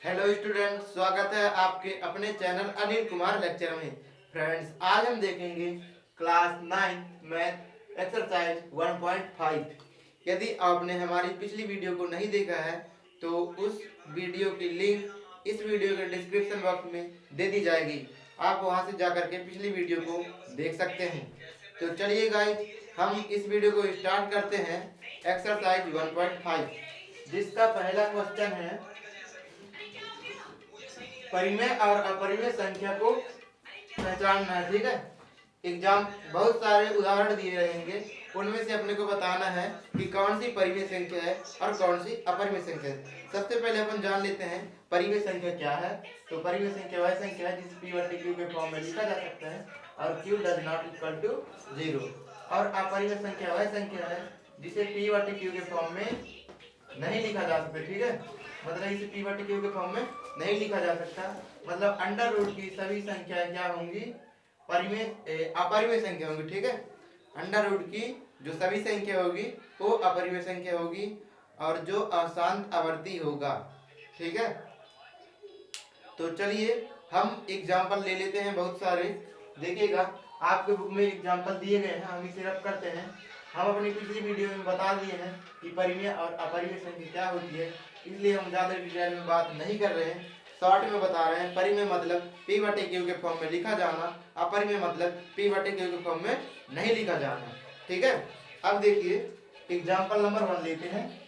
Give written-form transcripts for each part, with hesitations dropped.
Hello student, स्वागत है आपके अपने चैनल अनिल कुमार लेक्चर में। फ्रेंड्स, आज हम देखेंगे क्लास 9 मैथ एक्सरसाइज 1.5। यदि आपने हमारी पिछली वीडियो को नहीं देखा है तो उस वीडियो की लिंक इस वीडियो के डिस्क्रिप्शन बॉक्स में दे दी जाएगी। आप वहां से जाकर के पिछली वीडियो को देख सकते हैं। तो चलिए गाइस, हम इस वीडियो को स्टार्ट करते हैं। एक्सरसाइज 1.5 जिसका पहला क्वेश्चन है, परिमेय और अपरिमेय संख्या को पहचानना है। ठीक है, एग्जाम बहुत सारे उदाहरण दिए रहेंगे, उनमें से अपने को बताना है कि कौन सी परिमेय संख्या है और कौन सी अपरिमेय संख्या है। सबसे पहले अपन जान लेते हैं परिमेय संख्या क्या है। तो परिमेय संख्या वह संख्या है जिसे p बटे q के फॉर्म में लिखा जा सकता है और q does not equal to 0। और अपरिमेय संख्या वह संख्या है जिसे p बटे q के फॉर्म में नहीं लिखा जा सकता। ठीक है, मतलब इसे p बटे q के फॉर्म में नहीं लिखा जा सकता। मतलब अंडर रूट की सभी संख्याएं क्या होंगी, परिमेय अपरिमेय संख्या होंगी। ठीक है, अंडर रूट की जो सभी संख्या होगी वो अपरिमेय संख्या होगी और जो अशांत आवर्ती होगा। ठीक है, तो चलिए हम एग्जाम्पल ले लेते हैं बहुत सारे। देखिएगा, आपके बुक में एग्जाम्पल दिए गए हैं, हम इसे रब करते हैं। हम अपनी पिछली वीडियो में बता दिए हैं कि परिमेय और अपरिमेय संख्या क्या होती है, इसलिए हम ज़्यादा डिटेल में बात नहीं कर रहे हैं, शॉर्ट में बता रहे हैं। परिमेय मतलब p बटे q के फॉर्म में लिखा जाना, अपरिमेय मतलब p बटे q के फॉर्म में नहीं लिखा जाना। ठीक है, अब देखिए एग्जाम्पल नंबर 1 लेते हैं।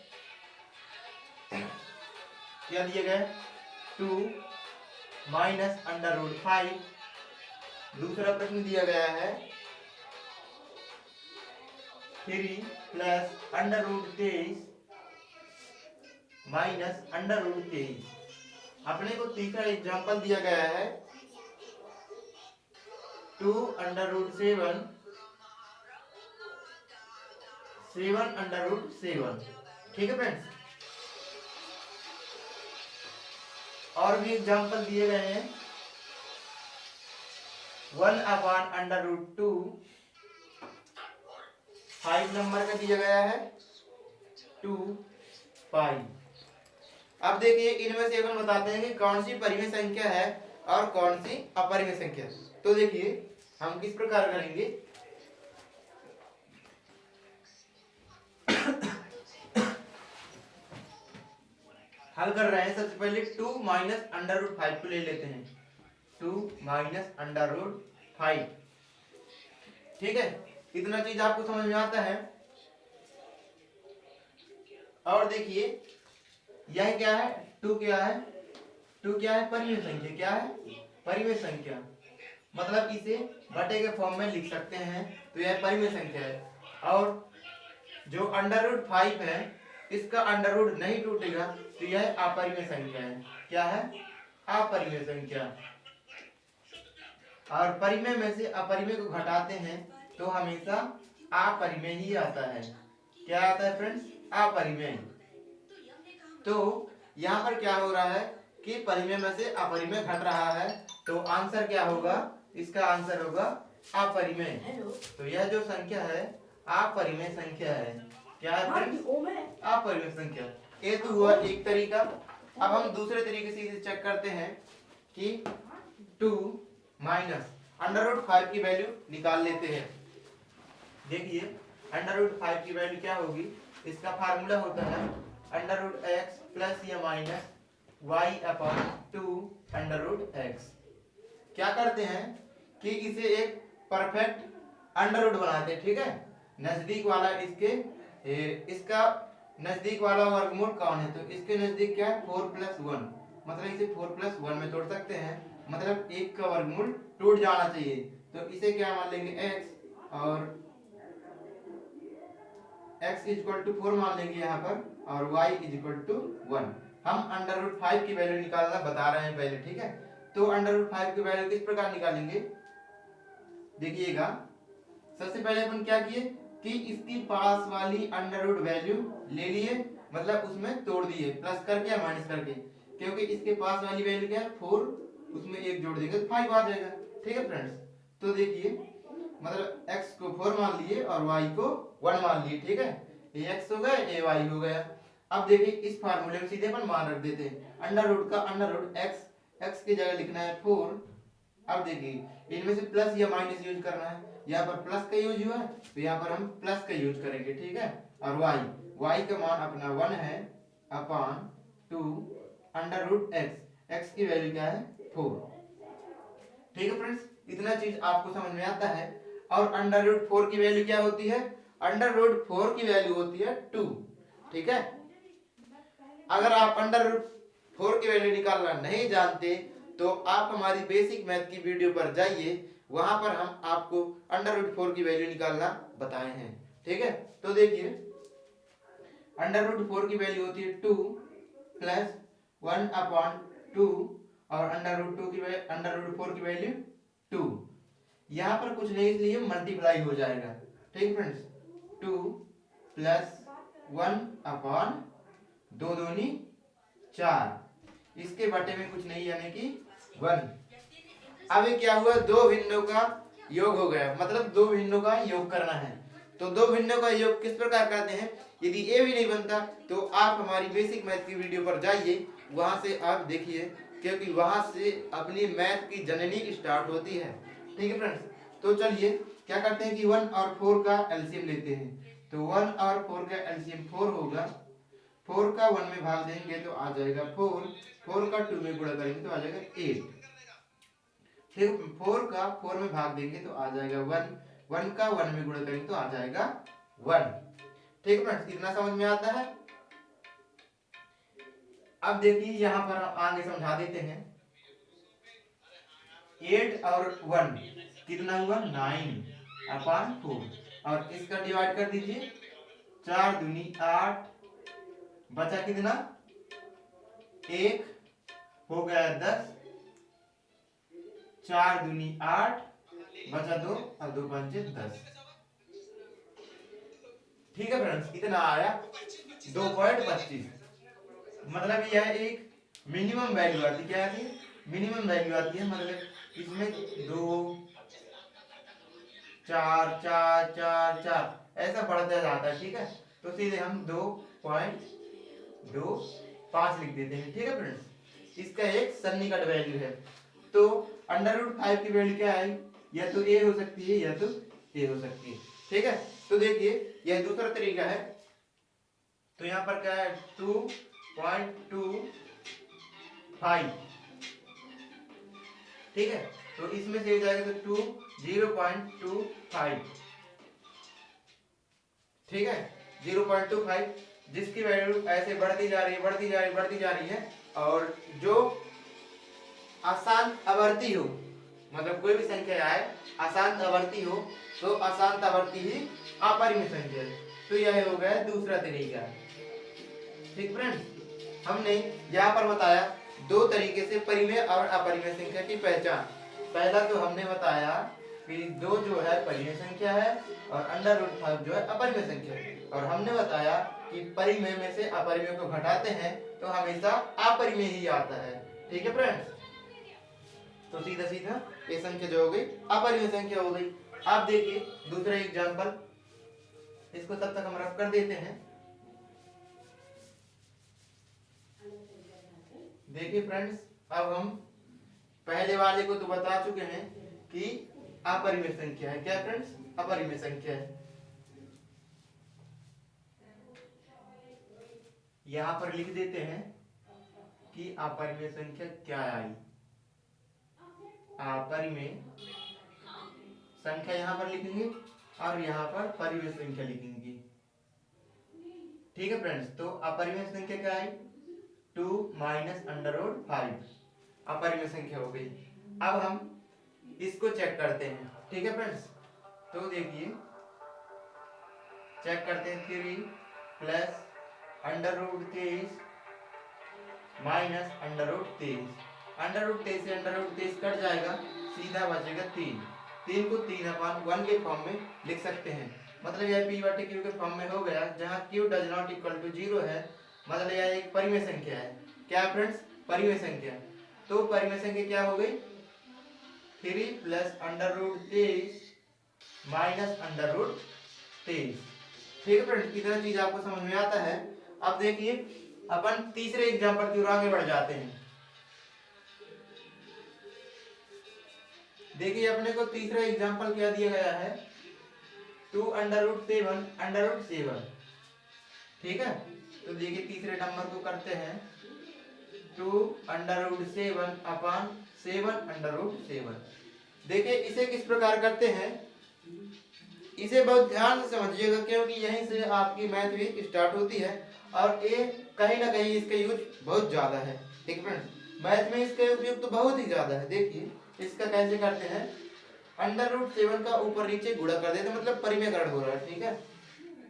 क्या दिए गए, 2 माइनस अंडर रूट 5। दूसरा प्रश्न दिया गया है 3 plus under root 23 minus under root 23। अपने को तीसरा एग्जाम्पल दिया गया है 2 अंडर रूट 7 अंडर रूट 7। ठीक है फ्रेंड्स, और भी एग्जाम्पल दिए गए हैं 1 अपॉन अंडर रूट 2। 5 नंबर का दिया गया है 2 पाई। अब देखिए, इनमें से अपन बताते हैं कि कौन सी परिमेय संख्या है और कौन सी अपरिमेय संख्या। तो देखिए हम किस प्रकार करेंगे। हल कर रहे हैं, सबसे पहले 2 माइनस अंडर रूट 5 को ले लेते हैं। 2 माइनस अंडर रूट 5। ठीक है, इतना चीज आपको समझ में आता है। और देखिए यह क्या है, 2 क्या है, 2 क्या है, परिमेय संख्या। क्या है, परिमेय संख्या, मतलब इसे बटे के फॉर्म में लिख सकते हैं, तो यह परिमेय संख्या है। और जो अंडर रूट 5 है इसका अंडर रूट नहीं टूटेगा, तो यह अपरिमेय संख्या है। क्या है, अपरिमेय संख्या। और परिमेय में से अपरिमेय को घटाते हैं तो हमेशा अपरिमेय ही आता है। क्या आता है फ्रेंड्स, अपरिमेय। तो यहाँ पर क्या हो रहा है कि परिमेय में से अपरिमेय घट रहा है, तो आंसर क्या होगा, इसका आंसर होगा अपरिमेय। तो यह जो संख्या है अपरिमेय संख्या है। क्या है फ्रेंड्स, अपरिमेय संख्या। ये तो हुआ एक तरीका। अब हम दूसरे तरीके से इसे चेक करते हैं कि 2 माइनस अंडर रूट 5 की वैल्यू निकाल लेते हैं। देखिए अंडर रूट 5 की वैल्यू क्या होगी, इसका फार्मूला होता है अंडर रूट एक्स प्लस या minus y upon 2 under root x. क्या करते हैं कि इसे एक परफेक्ट अंडर रूट बनाते हैं। ठीक है, नजदीक वाला इसका नजदीक वाला वर्गमूल कौन है, तो इसके नजदीक क्या है, 4 प्लस 1, मतलब इसे 4 प्लस 1 में तोड़ सकते हैं, मतलब एक का वर्गमूल टूट जाना चाहिए। तो इसे क्या मान लेंगे, x, और x इक्वल टू 4 मान लेंगे यहाँ पर, और y इक्वल टू 1। हम अंडर रूट 5 की वैल्यू निकालना बता रहे हैं पहले। ठीक है, तो अंडर रूट 5 की वैल्यू किस प्रकार निकालेंगे, देखिएगा। सबसे पहले अपन क्या किए कि इसकी पास वाली अंडर रूट वैल्यू ले लिए, मतलब उसमें तोड़ दिए, प्लस करके या माइनस करके, क्योंकि इसके पास वाली वैल्यू क्या है 4, उसमें एक जोड़ देंगे तो 5 आ जाएगा। ठीक है फ्रेंड्स, तो देखिए मतलब x को 4 मान लिए और y को 1 मान लिए। ठीक है, ये x हो गया, ये y हो गया। अब देखिए इस फार्मूले में सीधे अपन मान रख देते हैं, अंडर रूट का अंडर रूट एक्स, एक्स की जगह लिखना है 4। अब देखिए इनमें से प्लस या माइनस यूज करना है, यहाँ पर प्लस का यूज हुआ है तो यहाँ पर हम प्लस का यूज करेंगे, ठीक है। और y का मान अपना 1 है upon 2 under root x, x की वैल्यू क्या है 4। ठीक है फ्रेंड्स, इतना चीज आपको समझ में आता है। और अंडर रूट 4 की वैल्यू क्या होती है, अंडर रूट 4 की वैल्यू होती है 2, ठीक है। अगर आप अंडर रूट 4 की वैल्यू निकालना नहीं जानते तो आप हमारी बेसिक मैथ की वीडियो पर जाइए, वहां पर हम आपको अंडर रूट 4 की वैल्यू निकालना बताए हैं, ठीक है। तो देखिए अंडर रूट 4 की वैल्यू होती है 2 प्लस 1 अपॉन 2 और अंडर रूट 4 की वैल्यू 2। यहाँ पर कुछ नहीं इसलिए मल्टीप्लाई हो जाएगा, ठीक फ्रेंड्स। 2 प्लस 1 अपॉन 2 दूनी 4, इसके बटे में कुछ नहीं यानी कि 1। अब ये क्या हुआ, दो भिन्नों का योग हो गया, मतलब दो भिन्नों का योग करना है। तो दो भिन्नों का योग किस प्रकार करते हैं, यदि ये भी नहीं बनता तो आप हमारी बेसिक मैथ की वीडियो पर जाइए, वहां से आप देखिए, क्योंकि वहां से अपनी मैथ की जननी स्टार्ट होती है, ठीक है फ्रेंड्स। तो चलिए क्या करते हैं कि 1 और 4 का एलसीएम लेते हैं। तो 1 और 4 का एलसीएम 4 होगा, 4 का 1 में भाग देंगे तो आ जाएगा 4, 4 का 2 में गुणा करेंगे तो आ जाएगा 8, फिर 4 का 4 में भाग देंगे तो आ जाएगा 1, 1 का 1 में गुणा करेंगे तो आ जाएगा 1, ठीक है फ्रेंड्स, इतना समझ में आता है। अब देखिए यहाँ पर हम आगे समझा देते हैं। 8 और 1 कितना हुआ 9 अपॉन 4 और इसका डिवाइड कर दीजिए, 4 दूनी 8, बचा कितना 1, हो गया 10, 4 दूनी 8, बचा 2 और 2 पंचे 10, ठीक है फ्रेंड्स, इतना आया 2.25। मतलब यह एक मिनिमम वैल्यू आती है, क्या आती है, मिनिमम वैल्यू आती है। मतलब इसमें 2 4 4 4 4 ऐसा बढ़ता जाता है, ठीक है। तो सीधे हम 2.25 लिख देते हैं, ठीक है फ्रेंड्स। इसका एक सन्निकट वैल्यू है। तो अंडर रूट 5 की वैल्यू क्या है, या तो ए हो सकती है या तो ए हो सकती है, ठीक है। तो देखिए यह दूसरा तरीका है। तो यहाँ पर क्या है 2.25, ठीक है। तो इसमें से जाएगा तो 0.25, ठीक है 0.25, जिसकी वैल्यू ऐसे बढ़ती जा रही है, बढ़ती जा रही है, बढ़ती जा रही है। और जो अशांत आवर्ती हो, मतलब कोई भी संख्या आए अशांत आवर्ती हो, तो अशांत आवर्ती ही अपरिमेय संख्या है। तो यह हो गया दूसरा तरीका, ठीक फ्रेंड्स। हमने यहाँ पर बताया दो तरीके से परिमेय और अपरिमेय संख्या की पहचान। पहला तो हमने बताया कि 2 जो है परिमेय संख्या है और अंडर रूट 5 जो है अपरिमेय संख्या है। और हमने बताया कि परिमेय में से अपरिमेय को घटाते हैं तो हमेशा अपरिमेय ही आता है, ठीक है फ्रेंड्स। तो सीधा सीधा ये संख्या जो हो गई अपरिमेय संख्या हो गई। आप देखिए दूसरा एग्जांपल, इसको तब तक हम रफ कर देते हैं। देखिए फ्रेंड्स, अब हम पहले वाले को तो बता चुके हैं कि अपरिमेय संख्या है, क्या फ्रेंड्स, अपरिमेय संख्या है। यहां पर लिख देते हैं कि अपरिमेय संख्या क्या आई। अपरिमेय संख्या यहां पर लिखेंगे और यहां पर परिमेय संख्या लिखेंगे, ठीक है फ्रेंड्स। तो अपरिमेय संख्या क्या आई 2 माइनस अंडर रूट 5 अपरिमेय संख्या हो गई। अब हम इसको चेक करते हैं, ठीक है फ्रेंड्स। तो देखिए चेक करते हैं, 3 plus under root 23 minus under root 23, under root 23 से अंडर रूट 23 कट जाएगा, सीधा बचेगा 3, 3 को 3/1 के फॉर्म में लिख सकते हैं। मतलब यह p/q के फॉर्म में हो गया, जहां q does not equal to 0 है, मतलब यह एक परिमेय संख्या है। क्या फ्रेंड्स, परिमेय संख्या। तो परिमेय संख्या क्या हो गई 3 plus under root 23 minus under root 23, ठीक है फ्रेंड्स। इतना चीज आपको समझ में आता है। अब देखिए अपन तीसरे एग्जाम्पल की ओर आगे बढ़ जाते हैं। देखिए अपने को तीसरा एग्जाम्पल क्या दिया गया है, 2√7 ठीक है। तो देखिए तीसरे नंबर को करते हैं 2√7/7 देखिए इसे किस प्रकार करते हैं, इसे बहुत ध्यान से समझिएगा क्योंकि यहीं से आपकी मैथ भी स्टार्ट होती है और ये कहीं ना कहीं इसका यूज बहुत ज्यादा है। ठीक है फ्रेंड्स, मैथ में इसका उपयोग तो बहुत ही ज्यादा है। देखिए इसका कैसे करते हैं, √7 का ऊपर नीचे गुणा कर देते, मतलब परिमेयकरण हो रहा है। ठीक है,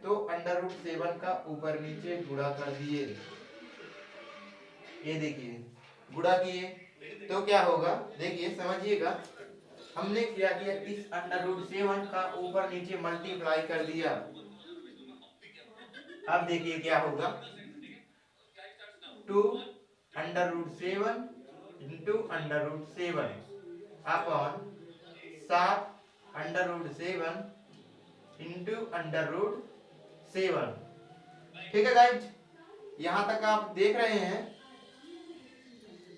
तो √7 का ऊपर नीचे गुणा कर दिए, ये देखिए गुणा किए तो क्या होगा, देखिए समझिएगा। हमने क्या किया, इस √7 का ऊपर नीचे मल्टीप्लाई कर दिया। अब देखिए क्या होगा, 2√7 इंटू √7 अपॉन 7√7 इंटू √7। ठीक है गाइज, यहां तक आप देख रहे हैं।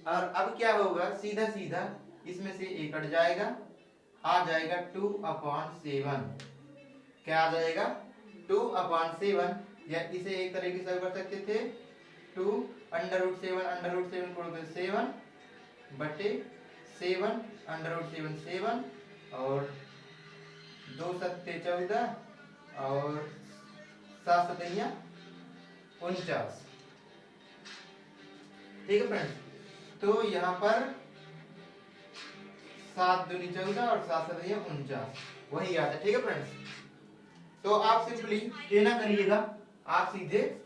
और अब क्या होगा, सीधा सीधा इसमें से एक कट जाएगा, आ जाएगा 2/7। क्या आ जाएगा, 2/7, या इसे एक तरीके से कर सकते थे 2√7 को 7 बटे 7 √7 7 और 2 सत्ते 14 और 7 सतैया 49। ठीक है फ्रेंड्स, तो यहाँ पर 7 दूनी 14 और 7 सतैया 49 वही आता है। ठीक है फ्रेंड्स, तो आप सिंपली ये ना करिएगा, आप सीधे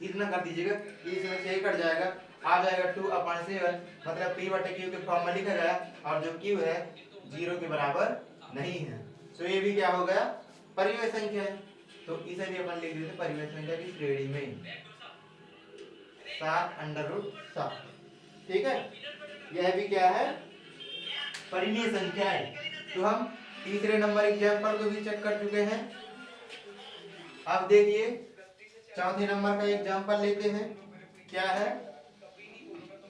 इतना कर दीजिएगा कि इसमें से कट जाएगा, आ जाएगा 2/7, मतलब P बटे Q के फॉर्म में लिखा गया और जो Q है 0 के बराबर नहीं है, तो ये भी क्या हो गया, परिमेय संख्या है। तो इसे भी अपन लिख देते परिमेय संख्या की श्रेणी में 7√7। ठीक है, यह भी क्या है, परिमेय संख्या है। तो हम तीसरे नंबर एग्जाम्पल को भी चेक कर चुके हैं। अब देखिए चौथे नंबर का एग्जाम्पल लेते हैं, क्या है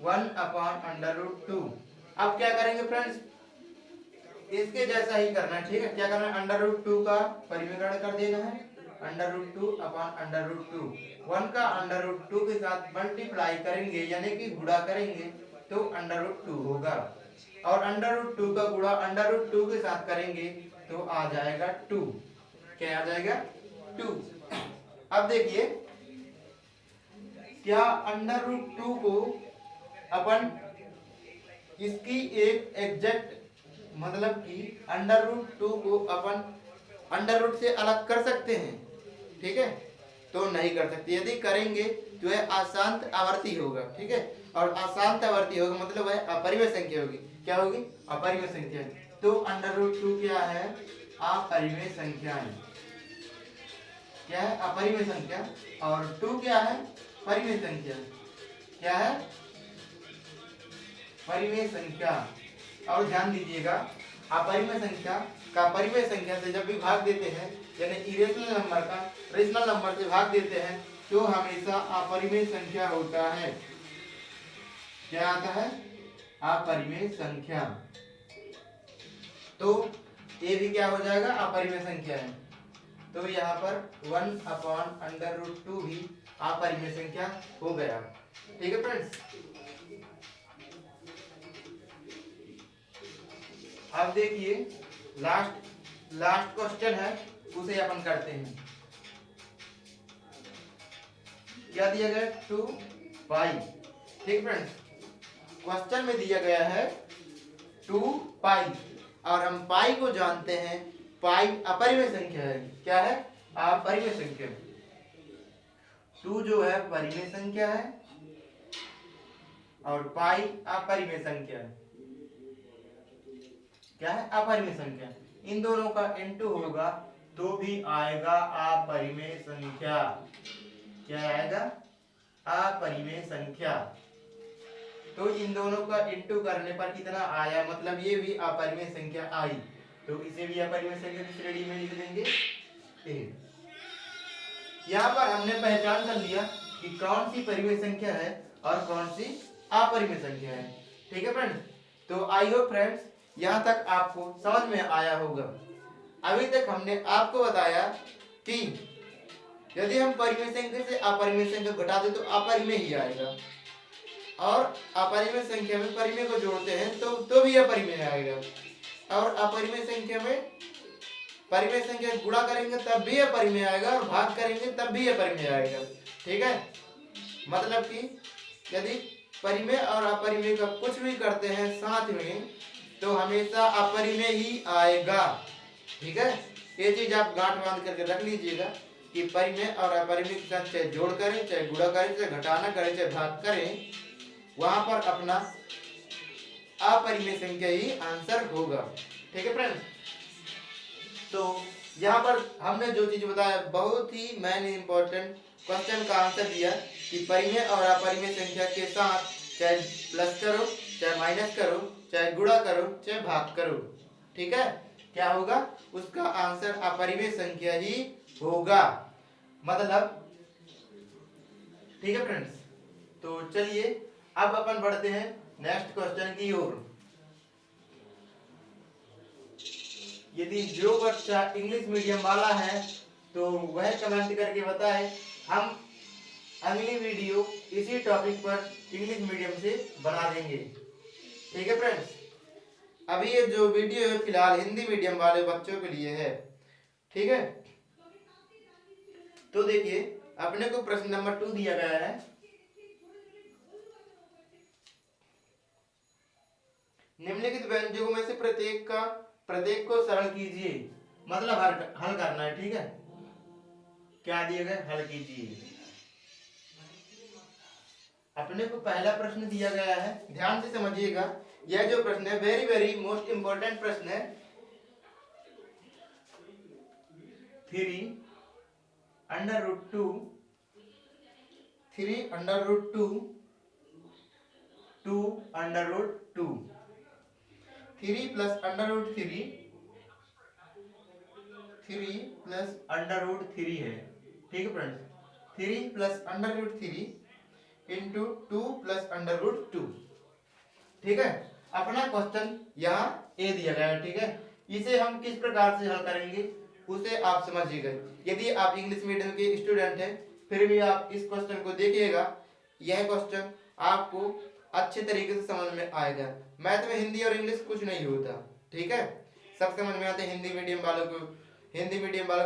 1/√2। अब क्या करेंगे फ्रेंड्स, इसके जैसा ही करना है। ठीक है, क्या करना है, √2 का परिमेयकरण कर देना है, √2/√2 1 का √2 के साथ मल्टीप्लाई करेंगे यानी कि गुणा करेंगे तो √2 होगा, और √2 का गुणा √2 के साथ करेंगे तो आ जाएगा 2। क्या आ जाएगा, 2। अब देखिए क्या √2 को अपन इसकी एक एग्जैक्ट, मतलब कि √2 को अपन √ से अलग कर सकते हैं। ठीक है, तो नहीं कर सकते, यदि करेंगे तो यह अशांत आवर्ती होगा। ठीक है, और अशांत आवर्ती होगा मतलब वह अपरिमेय संख्या होगी। क्या होगी, अपरिमेय संख्या। तो √2 क्या है, अपरिमेय संख्या है। क्या है, अपरिमेय संख्या, और 2 क्या है, परिमेय संख्या। क्या है, परिमेय संख्या। और ध्यान दीजिएगा, अपरिमेय संख्या का परिमेय संख्या से जब भी भाग देते हैं, यानी इरेशनल नंबर का रेशनल नंबर से भाग देते हैं तो हमेशा अपरिमेय संख्या होता है। क्या आता है, अपरिमेय संख्या। तो ये भी क्या हो जाएगा, अपरिमेय संख्या है। तो यहाँ पर 1/√2 भी अपरिमेय संख्या हो गया। ठीक है फ्रेंड्स, अब देखिए लास्ट क्वेश्चन है, उसे अपन करते हैं। क्या दिया गया, 2π। ठीक फ्रेंड्स, क्वेश्चन में दिया गया है 2π और हम पाई को जानते हैं, पाई अपरिमेय संख्या है। क्या है, अपरिमेय संख्या। 2 जो है परिमेय संख्या है और पाई अपरिमेय संख्या है। क्या है, अपरिमेय संख्या। इन दोनों का इनटू होगा तो भी आएगा अपरिमेय संख्या। क्या आएगा, अपरिमेय संख्या। तो इन दोनों का इनटू करने पर कितना आया, मतलब ये भी अपरिमेय संख्या आई, तो इसे भी अपरिमेय संख्या की श्रेणी में लिख देंगे 8। यहाँ पर हमने पहचान कर लिया कि कौन सी परिमेय संख्या है और कौन सी अपरिमेय संख्या है। ठीक है फ्रेंड्स, तो आई होप फ्रेंड्स यहाँ तक आपको समझ में आया होगा। अभी तक हमने आपको बताया कि यदि हम परिमेय संख्या से अपरिमेय संख्या घटा दें तो अपरिमेय ही आएगा, और अपरिमेय संख्या में परिमेय को जोड़ते हैं तो भी अपरिमेय आएगा, और अपरिमेय संख्या में परिमेय संख्या गुणा करेंगे तब भी अपरिमेय आएगा, और भाग करेंगे तब भी अपरिमेय आएगा। ठीक है, मतलब कि यदि परिमेय और अपरिमेय का कुछ भी करते हैं साथ में तो हमेशा अपरिमेय ही आएगा। ठीक है, ये चीज आप गांठ बांध करके रख लीजिएगा कि परिमेय और अपरिमेय के साथ चाहे जोड़ करें, चाहे गुणा करें, चाहे घटाना करें, चाहे भाग करें, वहां पर अपना अपरिमेय संख्या ही आंसर होगा। ठीक है फ्रेंड्स, तो यहाँ पर हमने जो चीज बताया बहुत ही मेन इंपॉर्टेंट क्वेश्चन का आंसर दिया कि परिमेय और अपरिमेय संख्या के साथ चाहे प्लस करो, चाहे माइनस करो, चाहे गुणा करो, चाहे भाग करो, ठीक है, क्या होगा, उसका आंसर अपरिमेय संख्या ही होगा, मतलब। ठीक है फ्रेंड्स, तो चलिए अब अपन बढ़ते हैं नेक्स्ट क्वेश्चन की ओर। यदि जो बच्चा इंग्लिश मीडियम वाला है तो वह कमेंट करके बताए, हम अगली वीडियो इसी टॉपिक पर इंग्लिश मीडियम से बना देंगे। ठीक है फ्रेंड्स, अभी ये जो वीडियो है फिलहाल हिंदी मीडियम वाले बच्चों के लिए है। ठीक है, तो देखिए अपने को प्रश्न नंबर 2 दिया गया है। निम्नलिखित व्यंजकों में से प्रत्येक को सरल कीजिए, मतलब हल करना है। ठीक है, क्या दिए गए, हल कीजिए। अपने को पहला प्रश्न दिया गया है, ध्यान से समझिएगा, यह जो प्रश्न है वेरी वेरी मोस्ट इंपॉर्टेंट प्रश्न है। 3 under root 2 3 under root 2 2 under root 2 3 plus under root 3 3 plus under root 3 है। ठीक है friends, 3 plus under root 3 into 2 plus under root 2। ठीक है, अपना क्वेश्चन यहाँ ए दिया गया है। ठीक है, इसे हम किस प्रकार से हल करेंगे उसे आप समझिएगा। यदि आप इंग्लिश मीडियम के स्टूडेंट हैं फिर भी आप इस क्वेश्चन को देखिएगा, यह क्वेश्चन आपको अच्छे तरीके से समझ में आएगा। मैथ में हिंदी और इंग्लिश कुछ नहीं होता। ठीक है, सब समझ में आते हैं। हिंदी मीडियम वालों को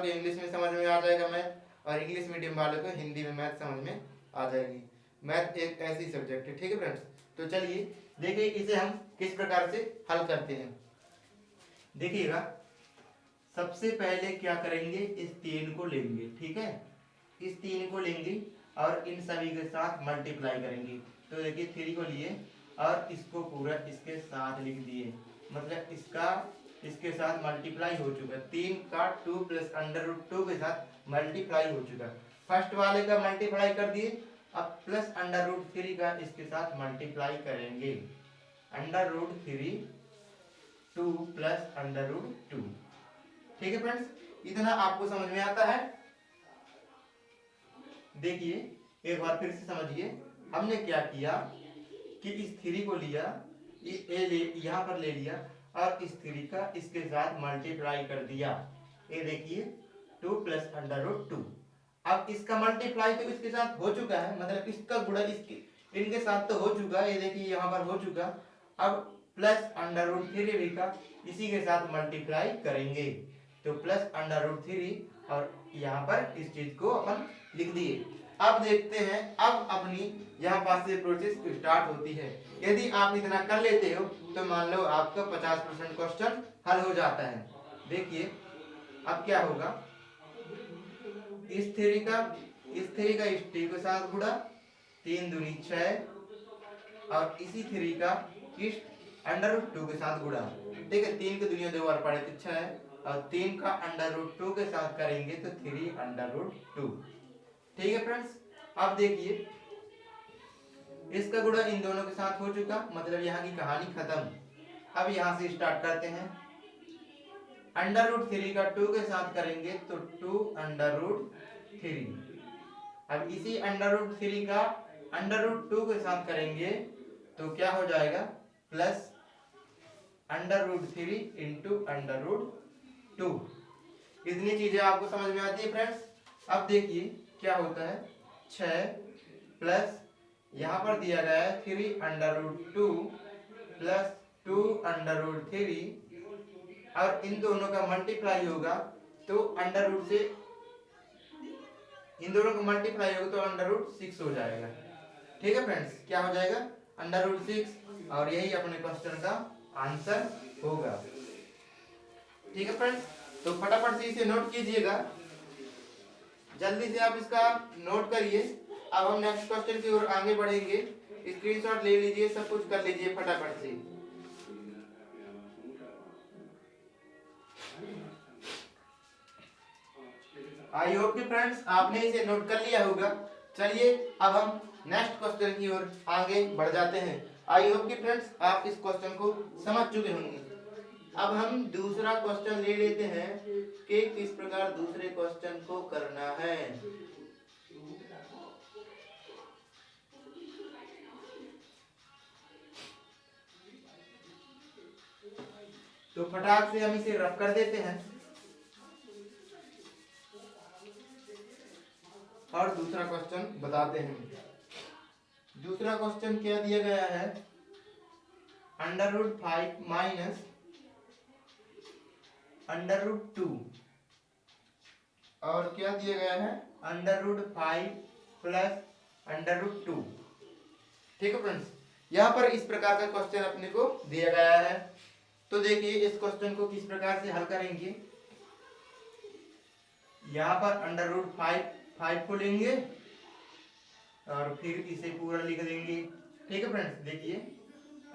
इंग्लिश में समझ में आ जाएगा मैथ, और इंग्लिश मीडियम वालों को हिंदी में मैथ समझ में आ जाएगी। मैथ एक ऐसी सब्जेक्ट है। ठीक है फ्रेंड्स, तो चलिए देखिए इसे हम किस प्रकार से हल करते हैं। देखिएगा, सबसे पहले क्या करेंगे, इस 3 को लेंगे। ठीक है, इस 3 को लेंगे और इन सभी के साथ मल्टीप्लाई करेंगे। तो देखिए 3 को लिए और इसको पूरा इसके साथ लिख दिए, मतलब इसका इसके साथ मल्टीप्लाई हो चुका। 3 का 2 प्लस अंडर रूट 2 के साथ मल्टीप्लाई हो चुका। फर्स्ट वाले का मल्टीप्लाई कर दिए, अब प्लस अंडर रूट 3 का इसके साथ मल्टीप्लाई करेंगे। Under root 3 2 plus under root 2। ठीक है फ्रेंड्स, इतना आपको समझ में आता है। देखिए एक बार फिर से समझिए, हमने क्या किया कि इस 3 को लिया, यहाँ पर ले लिया और इस 3 का इसके साथ मल्टीप्लाई कर दिया। ये देखिए 2 प्लस अंडर रूट 2। अब इसका मल्टीप्लाई तो इसके साथ हो चुका है, मतलब इसका गुणा इनके साथ तो हो चुका है। ये देखिए यहाँ पर हो चुका। अब प्लस अंडर रूट 3 का इसी के साथ मल्टीप्लाई करेंगे, तो प्लस अंडर रूट 3 और यहाँ पर इस चीज को अपन लिख दिए। अब देखते हैं, अब अपनी यहाँ पास से प्रोसेस स्टार्ट होती है। यदि आप इतना कर लेते हो तो मान लो आपका 50% क्वेश्चन हल हो जाता है। देखिए अब क्या होगा, इस 3 का इस 3 के साथ गुणा, 3 दूनी 6 और इसी 3 का इस अंडर रूट 2 के साथ गुणा। ठीक है, 3 की दुनिया 2 बार पढ़े तो 6 और 3 का अंडर रूट 2 के साथ करेंगे तो 3 अंडर रूट 2। ठीक है फ्रेंड्स, अब देखिए इसका गुणा इन दोनों के साथ हो चुका, मतलब यहाँ की कहानी खत्म। अब यहाँ से स्टार्ट करते हैं। अंडर रूट 3 का 2 के साथ करेंगे तो 2 अंडर रूट 3। अब इसी अंडर रूट 3 का अंडर रूट 2 के साथ करेंगे तो क्या हो जाएगा, plus under root 3 into under root 2। इतनी चीजें आपको समझ में आती है फ्रेंड्स। अब देखिए क्या होता है, 6 प्लस यहाँ पर दिया गया है 3 under root 2 plus 2 under root 3, और इन दोनों का मल्टीप्लाई होगा तो अंडर रूट से इन दोनों का मल्टीप्लाई होगा तो अंडर रूट 6 हो जाएगा। ठीक है फ्रेंड्स, क्या हो जाएगा, अंडर रूट 6, और यही अपने क्वेश्चन का आंसर होगा। ठीक है फ्रेंड्स, तो फटाफट से इसे नोट कीजिएगा, जल्दी से आप इसका नोट करिए। अब हम नेक्स्ट क्वेश्चन की ओर आगे बढ़ेंगे। स्क्रीनशॉट ले लीजिए, सब कुछ कर लीजिए फटाफट से। आई होप कि फ्रेंड्स आपने इसे नोट कर लिया होगा। चलिए अब हम नेक्स्ट क्वेश्चन की ओर आगे बढ़ जाते हैं। आई होप कि फ्रेंड्स आप इस क्वेश्चन को समझ चुके होंगे। अब हम दूसरा क्वेश्चन ले लेते हैं कि किस प्रकार दूसरे क्वेश्चन को करना है। तो फटाक से हम इसे रफ कर देते हैं और दूसरा क्वेश्चन बताते हैं। दूसरा क्वेश्चन क्या दिया गया है, under root 5 minus under root 2, और क्या दिया गया है, under root 5 plus under root 2। ठीक है फ्रेंड्स, यहाँ पर इस प्रकार का क्वेश्चन अपने को दिया गया है। तो देखिए इस क्वेश्चन को किस प्रकार से हल करेंगे। यहाँ पर अंडर रूट 5 को लेंगे और फिर इसे पूरा लिख देंगे। ठीक है फ्रेंड्स, देखिए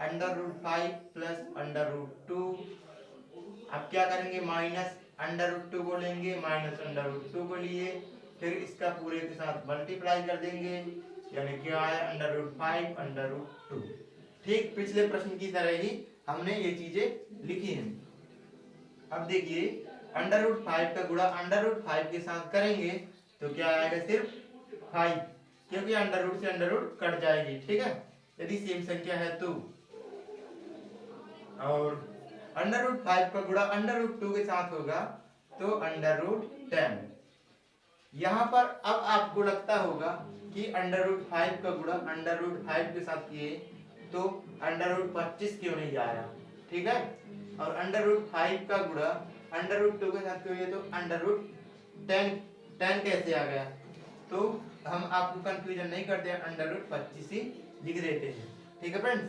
under root 5 plus under root 2। अब क्या करेंगे, माइनस अंडर रूट 2 को लेंगे, माइनस अंडर रूट 2 को लिए, फिर इसका पूरे के साथ मल्टीप्लाई कर देंगे, यानी क्या है, अंडर रूट 5 अंडर रूट 2। ठीक पिछले प्रश्न की तरह ही हमने ये चीजें लिखी हैं। अब देखिए अंडर रूट 5 का गुणा अंडर रूट 5 के साथ करेंगे तो क्या आएगा, सिर्फ 5, क्योंकि अंडर रूट से अंडर रूट कट जाएगी। ठीक है, यदि सेम संख्या है तो। और अंडर रूट 5 का गुणा अंडर रूट 2 के साथ होगा तो अंडर रूट 10। यहाँ पर अब आपको लगता होगा कि अंडर रूट 5 का गुणा अंडर रूट 5 के साथ किए तो अंडर रूट 25 क्यों नहीं आया। ठीक है, और अंडर रूट 5 का गुणा अंडर रूट 2 के साथ किए तो अंडर रूट 10 कैसे आ गया। तो हम आपको कंफ्यूजन नहीं करते हैं, अंडर रूट 25 ही लिख देते हैं। ठीक है फ्रेंड्स,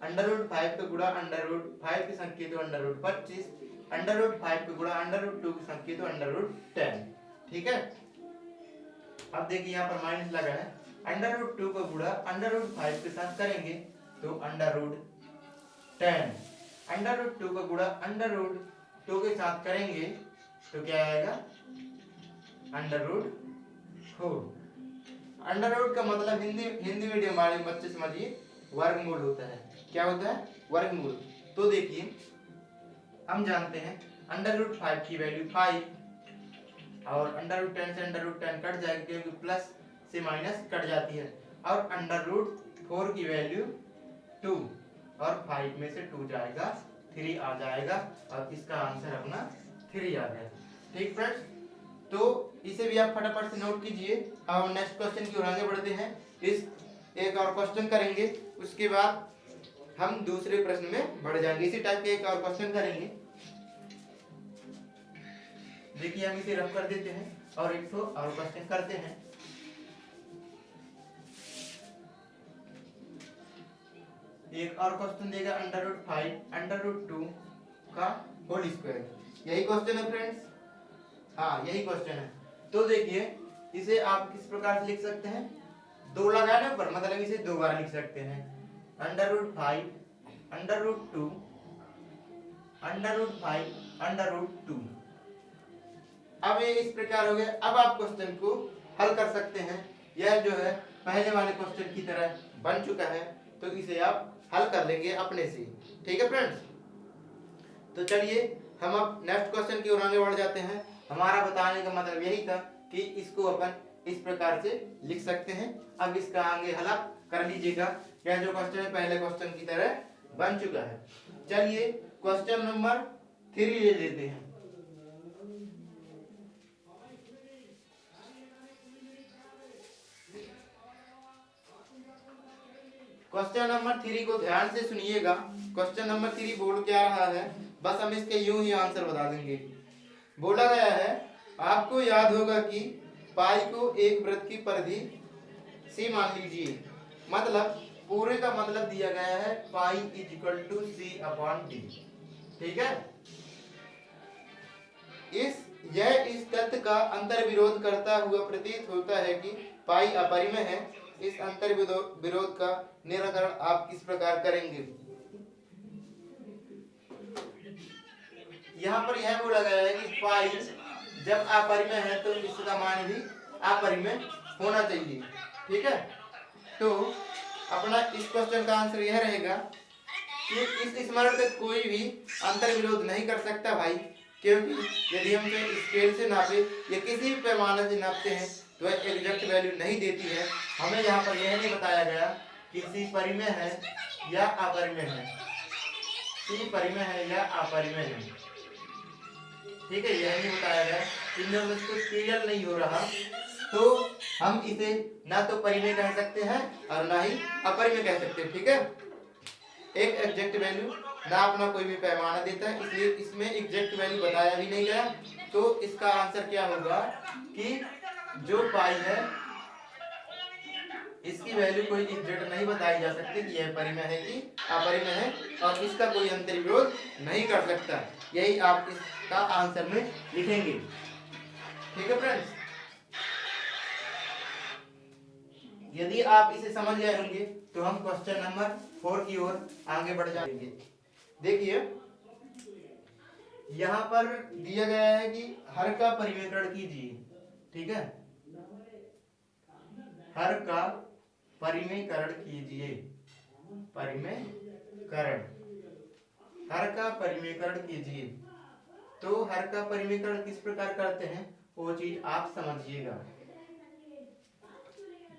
अंडर रूट 5 का गुणा अंडर रूट 5 के साथ किए तो अंडर रूट 25, अंडर रूट 5 का गुणा अंडर रूट 2 के साथ किए तो अंडर रूट 10। ठीक है, अब देखिए यहाँ पर माइनस लगा है, अंडर रूट 2 का गुणा अंडर रूट 5 के साथ करेंगे तो अंडर रूट 10, अंडर रूट 2 का गुणा अंडर रूट 2 के साथ करेंगे तो क्या आएगा, अंडर रूट 4। अंडर रूट का मतलब हिंदी मीडियम वाले बच्चे समझिए वर्गमूल होता है। क्या होता है, वर्गमूल। तो देखिए हम जानते हैं अंडर रूट 5 की वैल्यू 5, और अंडर रूट 10 से अंडर रूट 10 कट जाएगी क्योंकि प्लस से माइनस कट जाती है, और अंडर रूट 4 की वैल्यू 2, और 5 में से 2 जाएगा 3 आ जाएगा, और इसका आंसर अपना 3 आ गया। ठीक फ्रेंड्स, तो इसे भी आप फटाफट से नोट कीजिए। अब हम नेक्स्ट क्वेश्चन की ओर आगे बढ़ते हैं। इस एक और क्वेश्चन करेंगे, उसके बाद हम दूसरे प्रश्न में बढ़ जाएंगे। इसी टाइप के एक और क्वेश्चन करेंगे। देखिए हम इसे रफ कर देते हैं और एक और क्वेश्चन करते हैं। एक और क्वेश्चन देगा अंडर रूट 5 अंडर रूट 2 का होल स्क्वायर। यही क्वेश्चन है फ्रेंड्स, हाँ यही क्वेश्चन है। तो देखिए इसे आप किस प्रकार से लिख सकते हैं, 2 लगाने पर मतलब इसे 2 बार लिख सकते हैं, under root 5 under root 2 under root 5 under root 2। अब ये इस प्रकार हो गया। अब आप क्वेश्चन को हल कर सकते हैं। यह जो है पहले वाले क्वेश्चन की तरह बन चुका है, तो इसे आप हल कर लेंगे अपने से। ठीक है फ्रेंड्स, तो चलिए हम अब नेक्स्ट क्वेश्चन की ओर आगे बढ़ जाते हैं। हमारा बताने का मतलब यही था कि इसको अपन इस प्रकार से लिख सकते हैं। अब इसका आगे हल आप कर लीजिएगा। यह जो क्वेश्चन है पहले क्वेश्चन की तरह बन चुका है। चलिए क्वेश्चन नंबर 3 ले लेते हैं। क्वेश्चन नंबर 3 को ध्यान से सुनिएगा। क्वेश्चन नंबर 3 बोल क्या रहा है, बस हम इसके यूं ही आंसर बता देंगे। बोला गया है, आपको याद होगा कि पाई को एक वृत्त की परिधि सी मान लीजिए। मतलब पूरे का मतलब दिया गया है pi is equal to c upon d. ठीक है, इस तथ्य का अंतर विरोध करता हुआ प्रतीत होता है कि पाई अपरिमेय है। इस अंतर विरोध का निराकरण आप किस प्रकार करेंगे। यहाँ पर यह बोला गया है कि पाई जब अपरिमेय है तो इसका मान भी अपरिमेय होना चाहिए। ठीक है, तो अपना इस क्वेश्चन का आंसर यह रहेगा कि इस स्मरण का कोई भी अंतर विरोध नहीं कर सकता भाई, क्योंकि यदि हम स्केल से नापे या किसी भी पैमाने से नापते हैं तो वह एग्जैक्ट वैल्यू नहीं देती है। हमें यहाँ पर यह नहीं बताया गया कि सी परिमेय है या अपरिमेय है, सी परिमेय है या अपरिमेय है। ठीक है, यह नहीं बताया गया, इनमें में कुछ क्लियर नहीं हो रहा, तो हम इसे ना तो परिमेय कह सकते हैं और ना ही अपरिमेय कह सकते हैं। ठीक है, एक एग्जैक्ट वैल्यू ना अपना कोई भी पैमाना देता है, इसलिए इसमें एग्जैक्ट वैल्यू बताया भी नहीं गया। तो इसका आंसर क्या होगा कि जो पाई है इसकी वैल्यू कोई एग्जैक्ट नहीं बताई जा सकती कि यह परिमेय है कि अपरिमेय है, और इसका कोई अंतर विरोध नहीं कर सकता। यही आप इसका आंसर में लिखेंगे। ठीक है फ्रेंड्स, यदि आप इसे समझ गए होंगे तो हम क्वेश्चन नंबर 4 की ओर आगे बढ़ जाएंगे। देखिए यहाँ पर दिया गया है कि हर का परिमेयकरण कीजिए। ठीक है, हर का परिमेयकरण कीजिए। परिमेयकरण, हर का परिमेयकरण कीजिए। तो हर का परिमेयकरण किस प्रकार करते हैं वो चीज आप समझिएगा।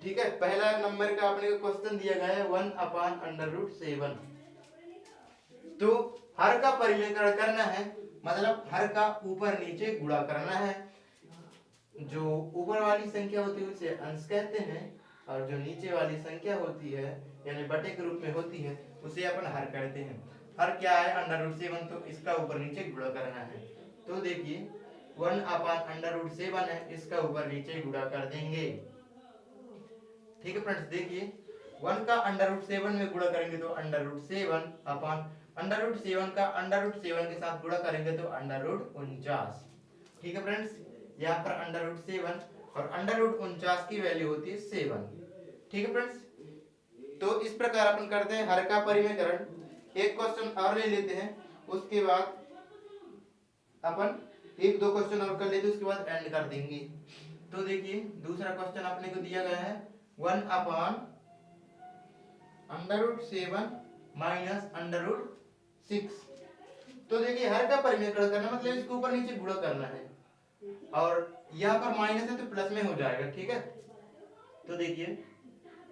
ठीक है, पहला नंबर का अपने को क्वेश्चन दिया गया है 1/√7। तो हर का परिमेयकरण करना है, मतलब हर का ऊपर नीचे गुणा करना है। जो ऊपर वाली संख्या होती है उसे अंश कहते हैं, और जो नीचे वाली संख्या होती है यानी बटे के रूप में होती है उसे अपन हर कहते हैं। हर क्या है, √7, तो इसका ऊपर नीचे गुणा करना है। तो देखिए 1/√7 है, इसका ऊपर नीचे गुणा कर देंगे। ठीक है फ्रेंड्स, देखिए 1 का √7 में गुणा करेंगे तो √7 अपॉन √7 का √7 के साथ गुणा करेंगे तो √49। ठीक है फ्रेंड्स, यहाँ पर √7 और √49 की वैल्यू होती है 7। ठीक है फ्रेंड्स, तो इस प्रकार अपन करते हैं हर का परिमेयकरण। एक क्वेश्चन और ले लेते हैं, उसके बाद अपन एक दो क्वेश्चन और कर लेते हैं, उसके बाद एंड कर देंगे। तो देखिए दूसरा क्वेश्चन अपने को दिया गया है 1/√7 माइनस √6। तो देखिए हर का परिमेयकरण करना मतलब इसके ऊपर नीचे गुणा करना है, और यहाँ पर माइनस है तो प्लस में हो जाएगा। ठीक है, तो देखिए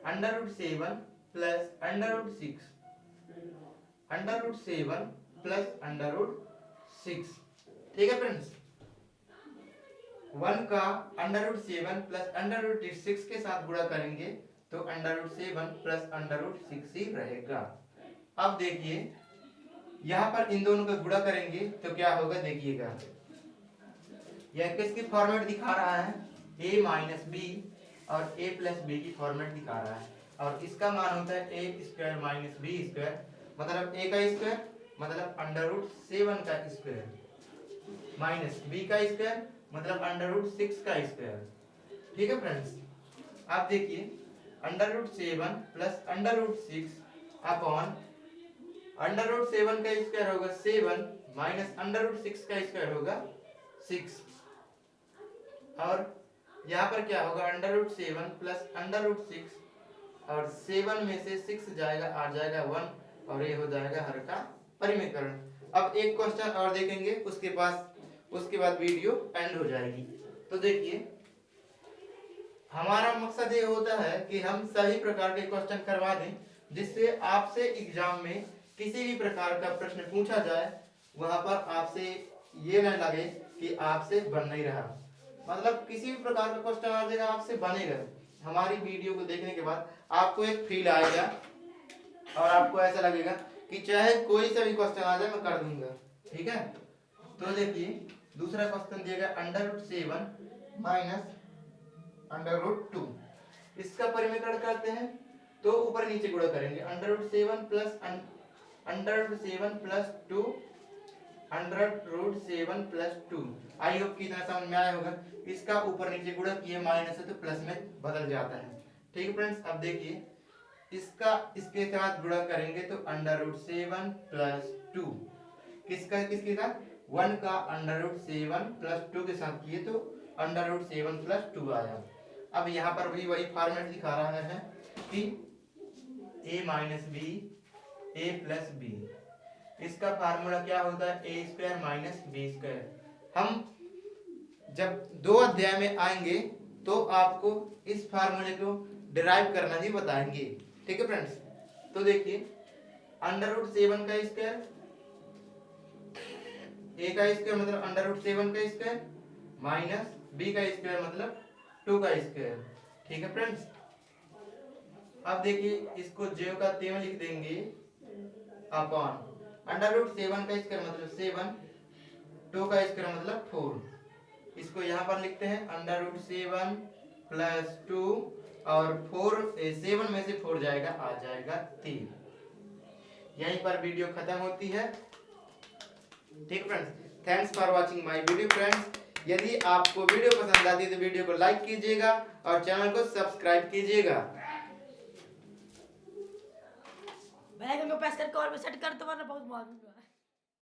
√7 प्लस √6, √7 प्लस √6। ठीक है फ्रेंड्स, 1 का √7 प्लस √6 के साथ गुणा करेंगे तो √7 प्लस √6 ही रहेगा। अब देखिए यहाँ पर इन दोनों का गुणा करेंगे तो क्या होगा, देखिएगा यह किसकी फॉर्मेट दिखा रहा है, a माइनस बी और a प्लस बी की फॉर्मेट दिखा रहा है, और इसका मान होता है a² माइनस बी स्क्वायर, मतलब a का स्क्वायर मतलब √7 का स्क्वायर माइनस b का स्क्वायर मतलब √6 का स्क्वायर। ठीक है फ्रेंड्स, आप देखिए √7 प्लस √6 अपॉन √7 का स्क्वायर होगा 7 माइनस √6 का स्क्वायर होगा 6, और यहाँ पर क्या होगा √7 प्लस √6, और 7 में से 6 जाएगा, आ जाएगा 1, और ये हो जाएगा हर का परिमेयकरण। अब एक क्वेश्चन और देखेंगे, उसके बाद वीडियो एंड हो जाएगी। तो देखिए हमारा मकसद ये होता है कि हम सभी प्रकार के क्वेश्चन करवा दें, जिससे आपसे एग्जाम में किसी भी प्रकार का प्रश्न पूछा जाए वहां पर आपसे ये न लगे कि आपसे बन नहीं रहा। मतलब किसी भी प्रकार का क्वेश्चन आ जाएगा आपसे बनेगा। हमारी वीडियो को देखने के बाद आपको एक फील आएगा और आपको ऐसा लगेगा कि चाहे कोई सा भी क्वेश्चन आ जाए मैं कर दूंगा। ठीक है, तो देखिए दूसरा क्वेश्चन दिया गया √7 माइनस √2। इसका परिमीकरण करते हैं तो ऊपर नीचे गुणा करेंगे। √7 प्लस √7 +2 आई होप कि इतना समझ में आया होगा। इसका ऊपर नीचे गुणा किए माइनस है तो प्लस में बदल जाता है। ठीक है फ्रेंड्स, अब देखिए इसका इसके साथ गुणा करेंगे तो √7 + 2 किसके साथ 1 का √7 + 2 के साथ किए तो √7 + 2 आया। अब यहाँ पर भी वही फॉर्मेट दिखा रहा है कि a - b a + b। इसका फार्मूला क्या होता है a² - b²। हम जब 2 अध्याय में आएंगे तो आपको इस फार्मूले को डिराइव करना भी बताएंगे। ठीक है फ्रेंड्स, तो देखिए √7 का स्क्वायर a का स्क्वायर मतलब √7 का स्क्वायर माइनस b का स्क्वायर मतलब 2 का स्क्वायर। ठीक है फ्रेंड्स, अब देखिए इसको ज्यों का त्यों लिख देंगे अपॉन √7 का स्क्वायर मतलब 7, 2 का स्क्वायर मतलब 4। इसको यहाँ पर लिखते हैं √7 + 2 और 7 में से 4 जाएगा आ जाएगा 3। यहीं पर वीडियो खत्म होती है। ठीक friends, thanks for watching my video friends. यदि आपको वीडियो पसंद आती है तो वीडियो को लाइक कीजिएगा और चैनल को सब्सक्राइब कीजिएगा। बेल आइकन को प्रेस करके और सेट कर दो वरना बहुत मारूंगा।